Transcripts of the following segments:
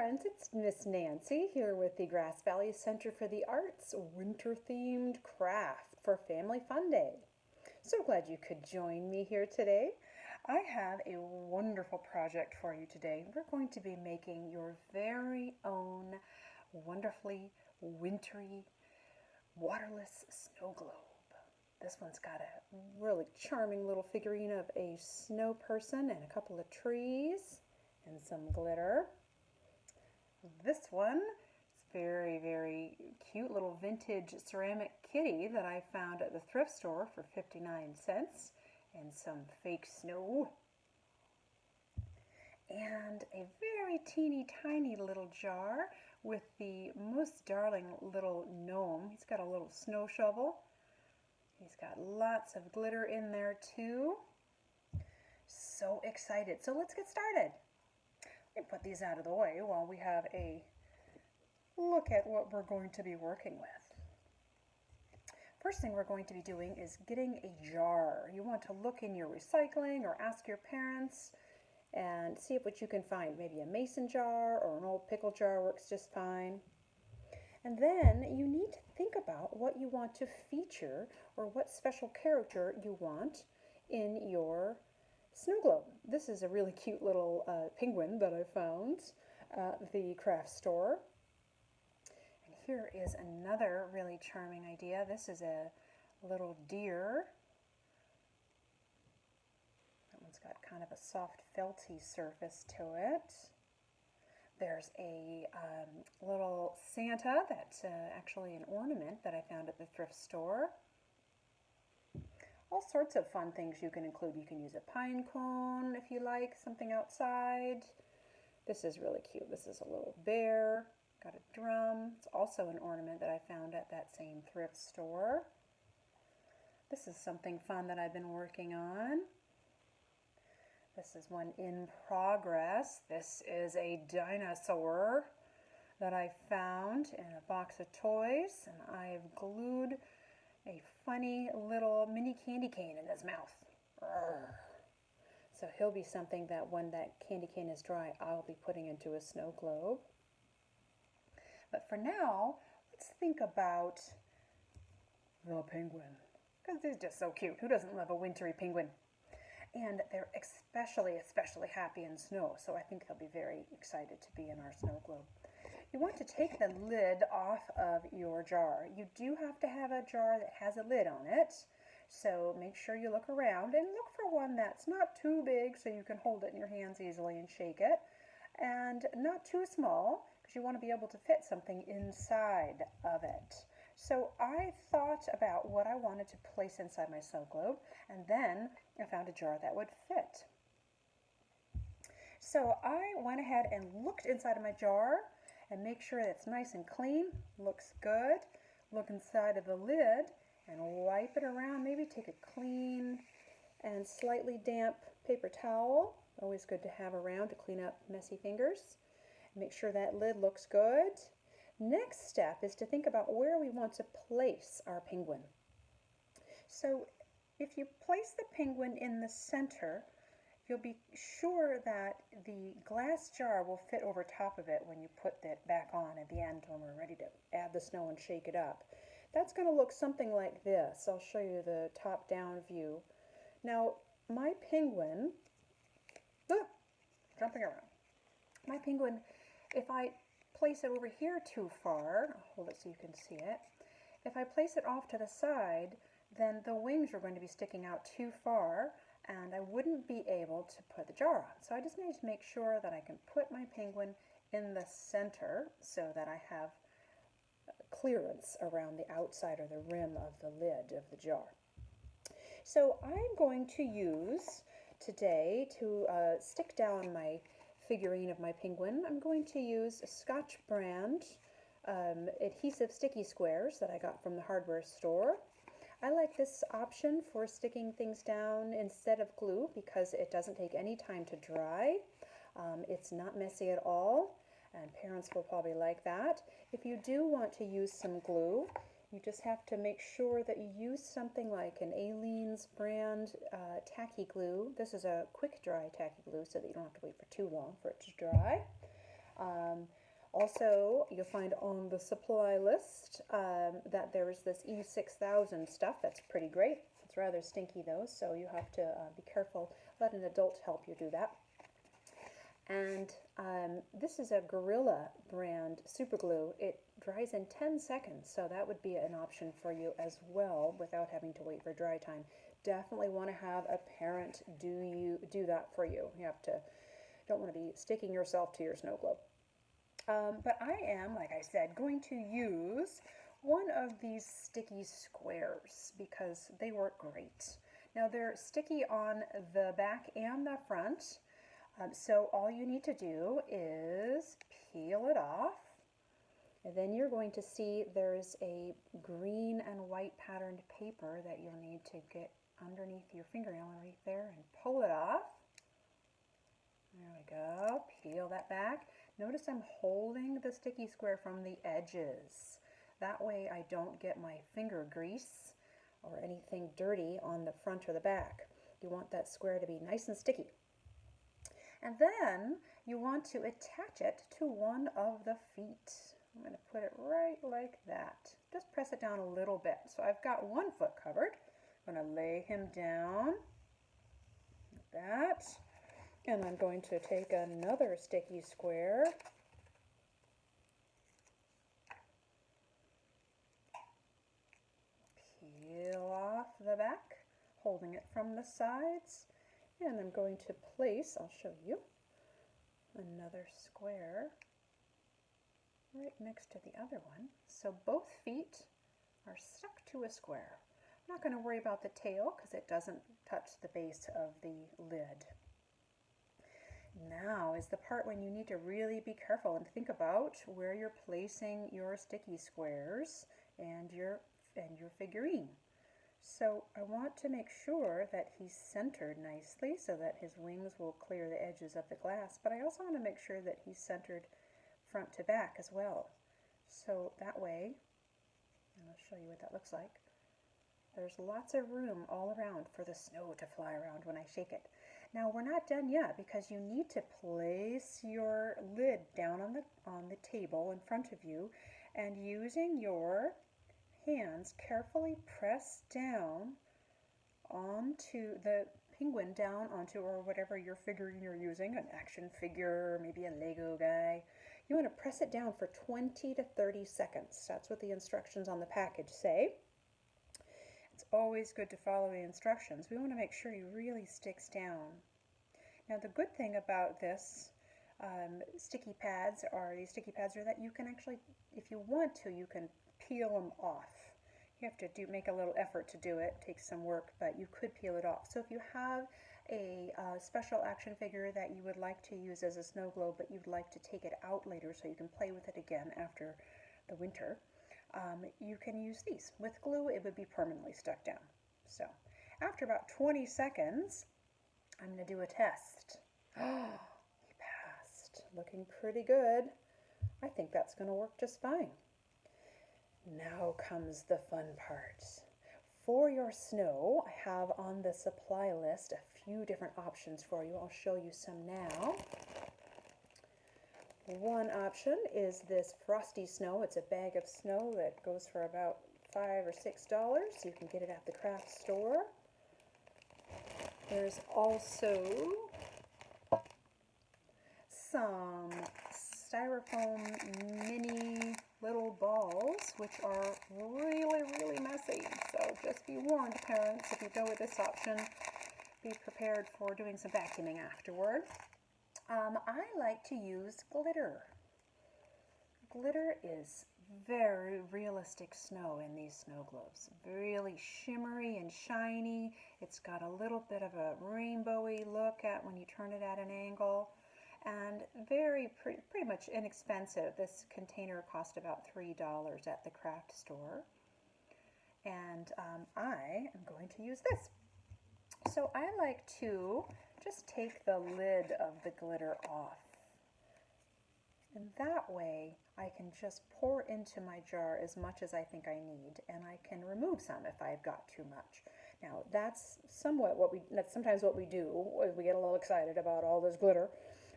friends, it's Miss Nancy here with the Grass Valley Center for the Arts winter-themed craft for Family Fun Day. So glad you could join me here today. I have a wonderful project for you today. We're going to be making your very own wonderfully wintry waterless snow globe. This one's got a really charming little figurine of a snow person and a couple of trees and some glitter. This one is very, very cute little vintage ceramic kitty that I found at the thrift store for 59 cents and some fake snow. And a very teeny tiny little jar with the most darling little gnome. He's got a little snow shovel. He's got lots of glitter in there too. So excited. So let's get started. Let me put these out of the way while we have a look at what we're going to be working with. First thing we're going to be doing is getting a jar. You want to look in your recycling or ask your parents and see what you can find. Maybe a mason jar or an old pickle jar works just fine. And then you need to think about what you want to feature or what special character you want in your snow globe. This is a really cute little penguin that I found at the craft store. And here is another really charming idea. This is a little deer. That one's got kind of a soft felty surface to it. There's a little Santa that's actually an ornament that I found at the thrift store. All sorts of fun things you can include. You can use a pine cone if you like, something outside. This is really cute. This is a little bear, got a drum. It's also an ornament that I found at that same thrift store. This is something fun that I've been working on. This is one in progress. This is a dinosaur that I found in a box of toys, and I've glued a funny little mini candy cane in his mouth. Urgh. So he'll be something that when that candy cane is dry, I'll be putting into a snow globe. But for now, let's think about the penguin, because he's just so cute. Who doesn't love a wintry penguin? And they're especially happy in snow, so I think they'll be very excited to be in our snow globe. You want to take the lid off of your jar. You do have to have a jar that has a lid on it, so make sure you look around and look for one that's not too big so you can hold it in your hands easily and shake it, and not too small because you want to be able to fit something inside of it. So I thought about what I wanted to place inside my snow globe, and then I found a jar that would fit. So I went ahead and looked inside of my jar and make sure that it's nice and clean, looks good. Look inside of the lid and wipe it around. Maybe take a clean and slightly damp paper towel. Always good to have around to clean up messy fingers. Make sure that lid looks good. Next step is to think about where we want to place our penguin. So if you place the penguin in the center, you'll be sure that the glass jar will fit over top of it when you put it back on at the end when we're ready to add the snow and shake it up. That's going to look something like this. I'll show you the top-down view. Now, my penguin, jumping around. My penguin, if I place it over here too far, I'll hold it so you can see it. If I place it off to the side, then the wings are going to be sticking out too far, and I wouldn't be able to put the jar on. So I just need to make sure that I can put my penguin in the center so that I have clearance around the outside or the rim of the lid of the jar. So I'm going to use today to stick down my figurine of my penguin. I'm going to use a Scotch brand adhesive sticky squares that I got from the hardware store. I like this option for sticking things down instead of glue because it doesn't take any time to dry. It's not messy at all, and parents will probably like that. If you do want to use some glue, you just have to make sure that you use something like an Aleene's brand tacky glue. This is a quick dry tacky glue so that you don't have to wait for too long for it to dry. Also, you'll find on the supply list that there is this E6000 stuff that's pretty great. It's rather stinky though, so you have to be careful. Let an adult help you do that. And this is a Gorilla brand super glue. It dries in 10 seconds, so that would be an option for you as well without having to wait for dry time. Definitely want to have a parent do that for you. You don't want to be sticking yourself to your snow globe. But I am, like I said, going to use one of these sticky squares because they work great. Now they're sticky on the back and the front, so all you need to do is peel it off, and then you're going to see there's a green and white patterned paper that you'll need to get underneath your fingernail right there and pull it off. There we go. Peel that back. Notice I'm holding the sticky square from the edges. That way I don't get my finger grease or anything dirty on the front or the back. You want that square to be nice and sticky. And then you want to attach it to one of the feet. I'm going to put it right like that. Just press it down a little bit. So I've got one foot covered. I'm going to lay him down like that. And I'm going to take another sticky square. Peel off the back, holding it from the sides. And I'm going to place, I'll show you, another square right next to the other one. So both feet are stuck to a square. I'm not going to worry about the tail because it doesn't touch the base of the lid. Now is the part when you need to really be careful and think about where you're placing your sticky squares and your figurine. So I want to make sure that he's centered nicely so that his wings will clear the edges of the glass, but I also want to make sure that he's centered front to back as well. So that way, and I'll show you what that looks like, there's lots of room all around for the snow to fly around when I shake it. Now we're not done yet because you need to place your lid down on the table in front of you, and using your hands carefully press down onto the penguin, down onto, or whatever your figurine you're using, an action figure, maybe a Lego guy. You want to press it down for 20 to 30 seconds. That's what the instructions on the package say. It's always good to follow the instructions. We want to make sure he really sticks down. Now the good thing about this sticky pads are that you can actually, if you want to, you can peel them off. You have to make a little effort to do it. It takes some work, but you could peel it off. So if you have a special action figure that you would like to use as a snow globe, but you'd like to take it out later so you can play with it again after the winter, you can use these. With glue, it would be permanently stuck down. So after about 20 seconds, I'm going to do a test. Oh, he passed. Looking pretty good. I think that's going to work just fine. Now comes the fun part. For your snow, I have on the supply list a few different options for you. I'll show you some now. One option is this frosty snow. It's a bag of snow that goes for about $5 or $6. You can get it at the craft store. There's also some styrofoam mini little balls, which are really, really messy. So just be warned, parents, if you go with this option, be prepared for doing some vacuuming afterward. I like to use glitter. Glitter is very realistic snow in these snow globes. Really shimmery and shiny. It's got a little bit of a rainbowy look at when you turn it at an angle. And pretty much inexpensive. This container cost about $3 at the craft store. And I am going to use this. So I like to just take the lid of the glitter off. And that way I can just pour into my jar as much as I think I need, and I can remove some if I've got too much. Now that's sometimes what we do. We get a little excited about all this glitter.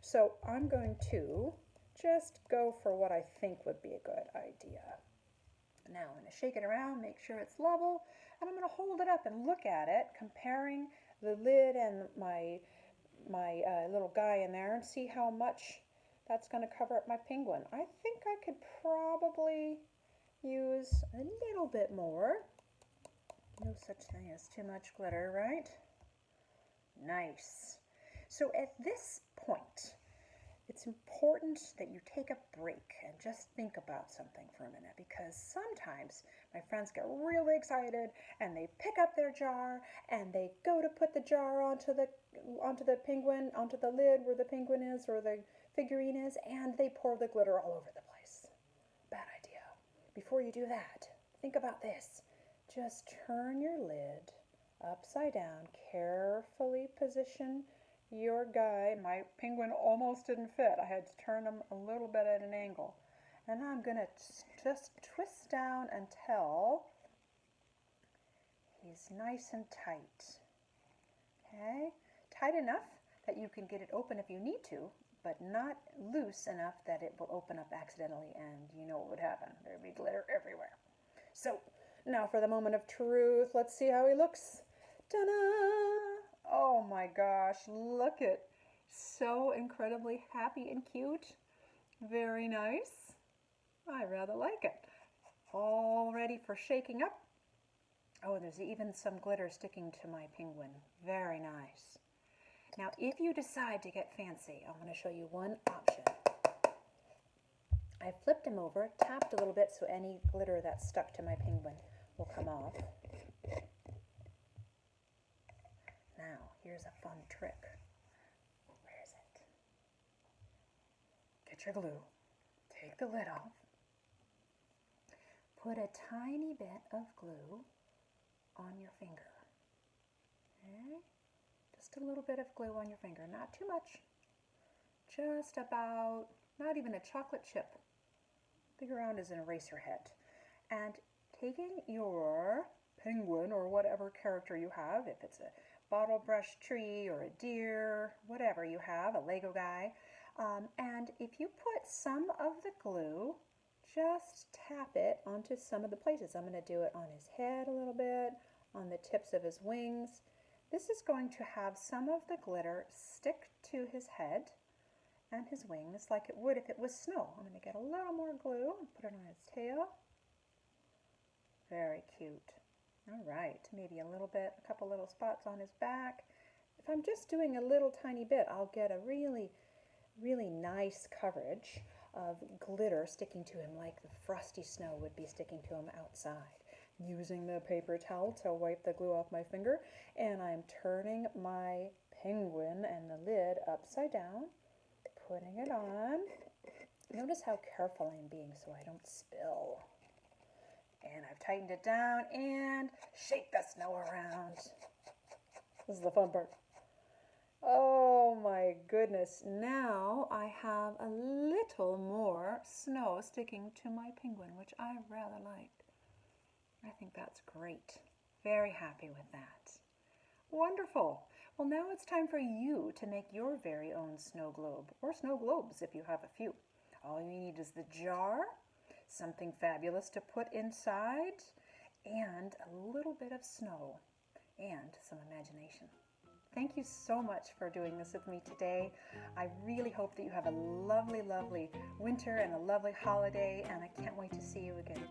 So I'm going to just go for what I think would be a good idea. Now I'm going to shake it around, make sure it's level, and I'm going to hold it up and look at it, comparing the lid and my little guy in there, and see how much that's going to cover up my penguin. I think I could probably use a little bit more. No such thing as too much glitter, right? Nice. So at this point, it's important that you take a break and just think about something for a minute, because sometimes my friends get really excited and they pick up their jar and they go to put the jar onto the penguin, onto the lid where the penguin is or the figurine is, and they pour the glitter all over the place. Bad idea. Before you do that, think about this. Just turn your lid upside down, carefully position your guy. My penguin almost didn't fit. I had to turn him a little bit at an angle. And now I'm going to just twist down until he's nice and tight. Okay? Tight enough that you can get it open if you need to, but not loose enough that it will open up accidentally, and you know what would happen. There'd be glitter everywhere. So now for the moment of truth. Let's see how he looks. Ta-da! Oh my gosh, look at, so incredibly happy and cute. Very nice. I rather like it. All ready for shaking up. Oh, there's even some glitter sticking to my penguin. Very nice. Now, if you decide to get fancy, I'm going to show you one option. I flipped him over, tapped a little bit so any glitter that's stuck to my penguin will come off. Now, here's a fun trick. Where is it? Get your glue. Take the lid off. Put a tiny bit of glue on your finger. Okay? Just a little bit of glue on your finger, not too much. Just about, not even a chocolate chip. Think around as an eraser head. And taking your penguin or whatever character you have, if it's a bottle brush tree or a deer, whatever you have, a Lego guy, and if you put some of the glue, just tap it onto some of the places. I'm going to do it on his head a little bit, on the tips of his wings. This is going to have some of the glitter stick to his head and his wings like it would if it was snow. I'm going to get a little more glue and put it on his tail. Very cute. All right, maybe a little bit, a couple little spots on his back. If I'm just doing a little tiny bit, I'll get a really, really nice coverage of glitter sticking to him like the frosty snow would be sticking to him outside. Using the paper towel to wipe the glue off my finger, and I'm turning my penguin and the lid upside down, putting it on. Notice how careful I'm being so I don't spill. And I've tightened it down and shake the snow around. This is the fun part. Oh my goodness. Now I have a little more snow sticking to my penguin, which I rather like. I think that's great. Very happy with that. Wonderful. Well, now it's time for you to make your very own snow globe, or snow globes if you have a few. All you need is the jar, something fabulous to put inside, and a little bit of snow, and some imagination. Thank you so much for doing this with me today. I really hope that you have a lovely, lovely winter and a lovely holiday, and I can't wait to see you again